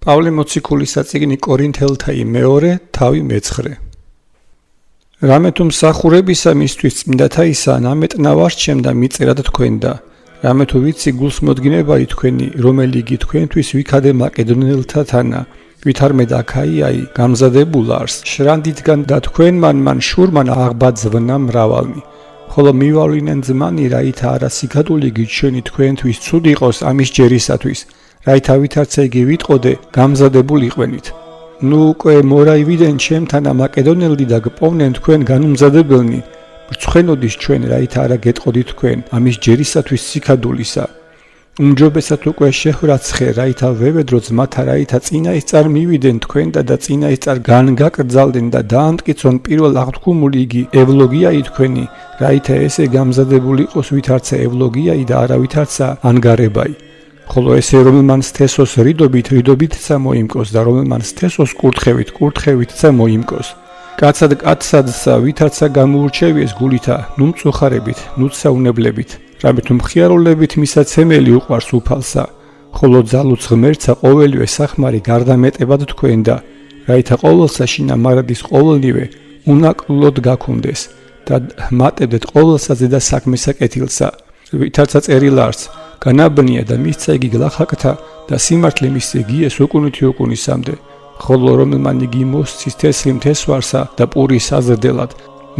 პავლე მოციქულის საწიგნი კორინთელთა მეორე თავი მეცხრე. რამე თუ მსახურებისა მისთვის წმინდათა ისა ნამეტნავარს ჩემდა მიწერად თქვენ და რამე თუ ვიცი გულს მოდგინებայի თქვენი რომელი იგი თქვენთვის ვიქადე მაკედონელთა თანა ვითარმე და აქაიაი გამზადებულარს შრანდითგან და თქვენ მან შურმან აღბაძვნა მრავალნი ხოლო მივავლინენ ძმანი რაითა არა სიკადული გიჩვენი თქვენთვის ცუდი იყოს ამის ჯერისათვის რაითა ვითარცა იგი ვიტყოდე გამზადებული იყვენით ნუ უკვე მორაივიდან ჩემთან მაკედონელდი და გპოვნენ თქვენ განუმზადებელნი ბრწყენოდის ჩვენ რაითა არა გეტყოდით თქვენ ამის ჯერისათვის სიკადულისა უმჯობესად უკვე შეჰვრაცხე რაითა ვევედრო ძმათა რაითა წინაისწარ მივიდნენ თქვენ და წინაისწარ განგაკრძალდნენ და დაამტკიცონ პირველ აღთქმული იგი ევლოგიაი თქვენი რაითა ესე გამზადებული იყოს ვითარცა ევლოგიაი და არა ვითარცა ანგარებაი ხოლო ესე რომელმან სთესოს რიდობითცა მოიმკოს და რომელმან სთესოს კურთხევითცა მოიმკოს კაცად კაცსადსა ვითარცა გამოურჩევიეს გულითა ნუ მწუხარებით ნუ საუნებლებით რამე თუ მხიარულებით მისაცემელი უყვარს უფალსა ხოლო ძალუც ღმერთსა ყოველივე სახმარი გარდამეტებად თქვენ და რაითა ყოველსა შინა მარადის ყოველნივე უნაკლოდ გაქონდეს და მატებდეთ ყოველსა ზედა საქმესა კეთილსა ვითარცა წერილარს განაბნია და მისცა იგი გლახაკთა და სიმართლე მისცე გიეს უკუნითი უკუნისამდე ხოლო რომელმან იგი მოსცის თესლი მთესვარსა და პური საზრდელად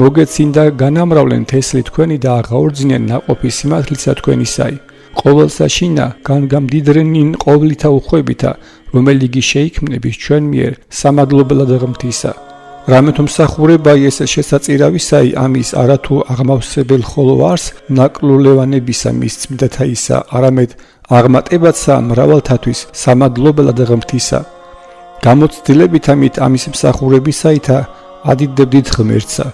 მოგეცინდა განამრავლენ თესლი თქვენი და აღაორძინեն ნაყოფი სიმართლისა თქვენისაი ყოველსა შინა განგამდიდრენინ ყოვლითა უხვებითა რომელი იგი შეიქმნების ჩვენ მიერ სამადლობელად ღმრთისა რამე თუ მსახურებაი ესე შესაწირავისაი ამის არათუ აღმავსებელ ხოლო არს ნაკლულევანებისა მის წმინდათა ისა არამედ აღმატებაცა მრავალთათვის სამადლობელად ღმრთისა გამოცდილებით ამით ამის მსახურებისაითა ადიდებდით ღმერთსა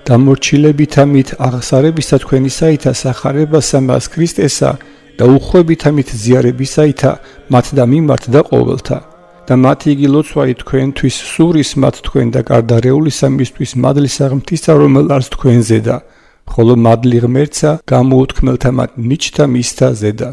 დამორჩილებით ამით აღსარებისა თქვენისაითა სახარებასა მას ქრისტესა და უხვებით ამით ზიარებისაითა მათ და მიმართ და ყოველთა და მათი იგი ლოცვაი თქვენთვის სურის მათ თქვენ და გარდარეულისა მისთვის მადლისა ღმრთისა რომელ არს თქვენზე და ხოლო მადლი ღმერთსა გამოუთქმელთა მათ ნიჩთა მისთა ზედა